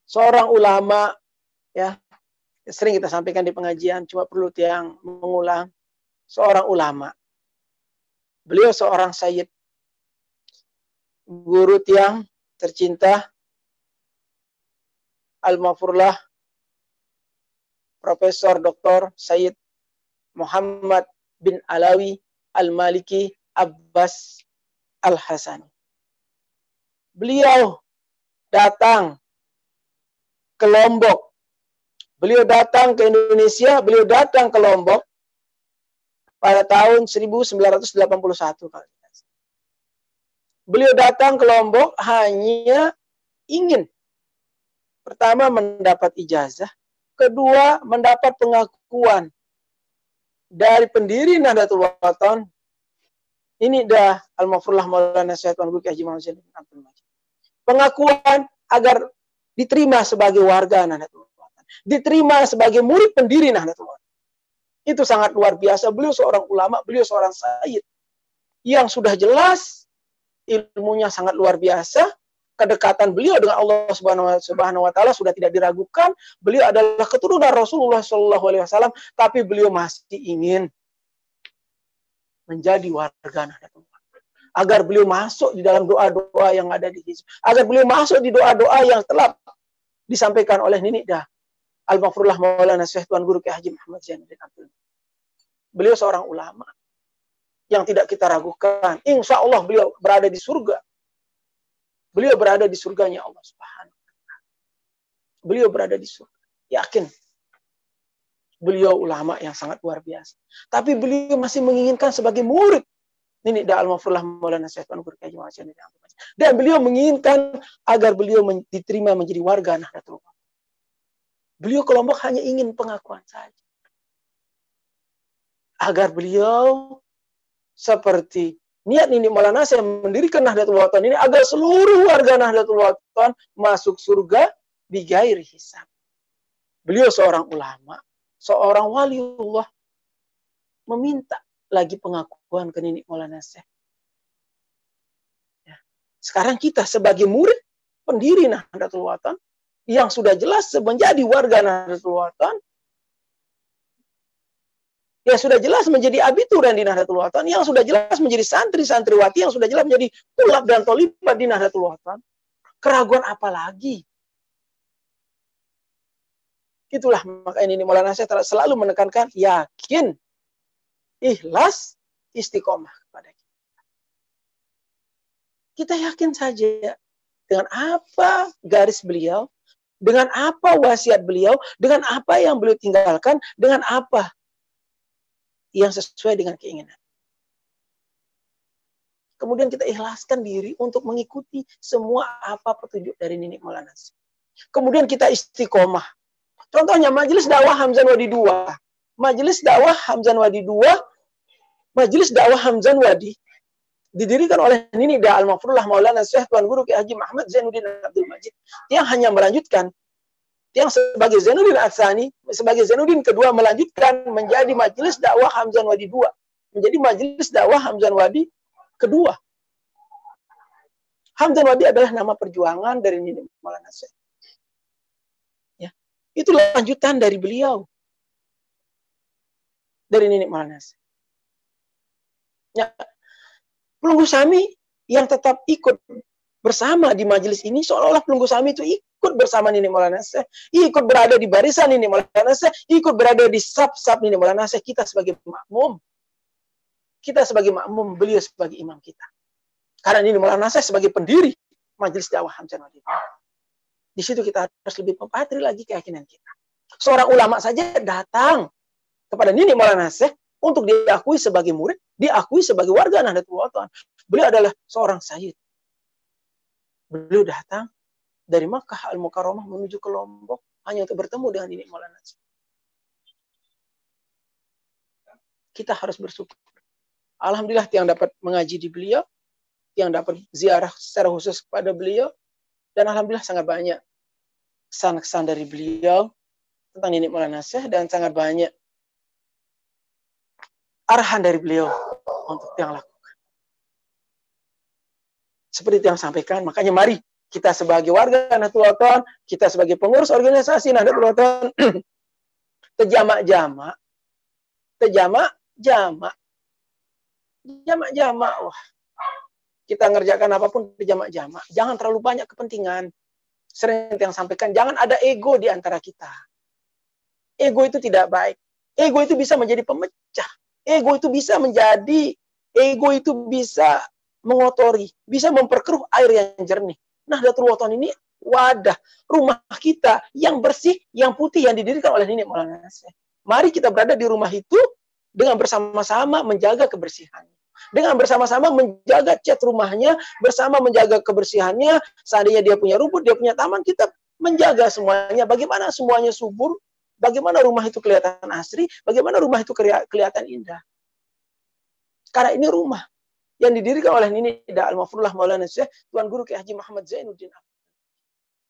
Seorang ulama, ya, sering kita sampaikan di pengajian, cuma perlu tiang mengulang. Seorang ulama. Beliau seorang sayyid, guru tiang tercinta, Al-Mafurlah, Profesor Dr. Sayyid Muhammad bin Alawi Al-Maliki Abbas Al-Hasani. Beliau datang ke Lombok. Beliau datang ke Indonesia, beliau datang ke Lombok pada tahun 1981. Beliau datang ke Lombok hanya ingin pertama mendapat ijazah, kedua mendapat pengakuan dari pendiri Nahdlatul Wathon. Ini dah Al-Mafurlah Maulana Syekh Tuan Guru Haji Muhammad Zain Abdul Majid. Pengakuan agar diterima sebagai warga Nahdlatul Wathon, diterima sebagai murid pendiri Nahdlatul Wathon. Itu sangat luar biasa. Beliau seorang ulama, beliau seorang sayyid yang sudah jelas ilmunya sangat luar biasa. Kedekatan beliau dengan Allah Subhanahu wa taala sudah tidak diragukan. Beliau adalah keturunan Rasulullah SAW, tapi beliau masih ingin menjadi warga Nahdlatul Wathon. Agar beliau masuk di dalam doa-doa yang ada di Hizb. Agar beliau masuk di doa-doa yang telah disampaikan oleh Nini Dah Al-Mafurlah Maulana Syekh Tuan Guru Haji Muhammad Zain Abdul. Beliau seorang ulama yang tidak kita ragukan. Insya Allah beliau berada di surga. Beliau berada di surganya Allah Subhanahu wa taala. Beliau berada di surga. Yakin. Beliau ulama yang sangat luar biasa. Tapi beliau masih menginginkan sebagai murid. Ini dah Al-Mafurlah Maulana Syekh Tuan Guru Haji Muhammad Zain Abdul. Dan beliau menginginkan agar beliau diterima menjadi warga Nahdlatul Wathon. Beliau ke Lombok hanya ingin pengakuan saja. Agar beliau seperti niat Nini Maulana saya mendirikan Nahdlatul Wathon ini agar seluruh warga Nahdlatul Wathon masuk surga bighairi hisab. Beliau seorang ulama, seorang waliullah, meminta lagi pengakuan ke Nini Maulana Syekh. Ya. Sekarang kita sebagai murid pendiri Nahdlatul Wathon yang sudah jelas menjadi warga Nahdlatul Wathon, yang sudah jelas menjadi abituran di Nahdlatul Wathon, yang sudah jelas menjadi santri-santriwati, yang sudah jelas menjadi tulab dan tolibat di Nahdlatul Wathon. Keraguan apa lagi? Itulah makanya ini Maulana saya selalu menekankan yakin, ikhlas, istiqomah kepada kita. Kita yakin saja dengan apa garis beliau, dengan apa wasiat beliau, dengan apa yang beliau tinggalkan, dengan apa yang sesuai dengan keinginan. Kemudian kita ikhlaskan diri untuk mengikuti semua apa petunjuk dari Nini Maulana. Kemudian kita istiqomah. Contohnya Majelis Dakwah Hamzan Wadi 2. Majelis Dakwah Hamzan Wadi 2, Majelis Dakwah Hamzan Wadi didirikan oleh Nini Dah Al-Mafurlah Maulana Syekh Tuan Guru Haji Muhammad Zainuddin Abdul Majid yang hanya melanjutkan, yang sebagai Zainuddin Atsani, sebagai Zainuddin kedua melanjutkan menjadi Majelis Dakwah Hamzan Wadi 2, menjadi Majelis Dakwah Hamzan Wadi kedua. Hamzan Wadi adalah nama perjuangan dari Nini Maulana Syekh. Ya, itu lanjutan dari beliau, dari Nini Maulana Syekh. Ya, Pelunggu Sami yang tetap ikut bersama di majelis ini, seolah-olah Pelunggu Sami itu ikut bersama Nini Maulana Syekh, ikut berada di barisan Nini Maulana Syekh, ikut berada di saf-saf Nini Maulana Syekh. Kita sebagai makmum, beliau sebagai imam kita. Karena Nini Maulana Syekh sebagai pendiri Majelis Dakwah Hamzan Wadi. Di situ kita harus lebih mempatri lagi keyakinan kita. Seorang ulama saja datang kepada Nini Maulana Syekh untuk diakui sebagai murid, diakui sebagai warga Nahdlatul Wathon. Beliau adalah seorang sayyid. Beliau datang dari Makkah Al-Mukarramah menuju ke Lombok hanya untuk bertemu dengan Nini Maulana Syekh. Kita harus bersyukur. Alhamdulillah yang dapat mengaji di beliau, yang dapat ziarah secara khusus kepada beliau, dan alhamdulillah sangat banyak kesan-kesan dari beliau tentang Nini Maulana Syekh, dan sangat banyak arahan dari beliau untuk yang lakukan. Seperti yang sampaikan, makanya mari Kita sebagai warga Nahdlatul Wathon, kita sebagai pengurus organisasi Nahdlatul Wathon, terjamak-jamak, jamak-jamak. Wah, kita ngerjakan apapun terjamak-jamak. Jangan terlalu banyak kepentingan. Sering yang sampaikan, jangan ada ego di antara kita. Ego itu tidak baik. Ego itu bisa menjadi pemecah. Ego itu bisa mengotori, bisa memperkeruh air yang jernih. Nahdlatul Wathon ini wadah, rumah kita yang bersih, yang putih, yang didirikan oleh Nenek Maulana Syekh. Mari kita berada di rumah itu dengan bersama-sama menjaga kebersihannya. Dengan bersama-sama menjaga cat rumahnya, bersama menjaga kebersihannya. Seandainya dia punya rumput, dia punya taman, kita menjaga semuanya. Bagaimana semuanya subur, bagaimana rumah itu kelihatan asri, bagaimana rumah itu kelihatan indah. Karena ini rumah yang didirikan oleh Nini Al-Mafrullah Maulana Syekh Tuan Guru Kiai Haji Muhammad Zainuddin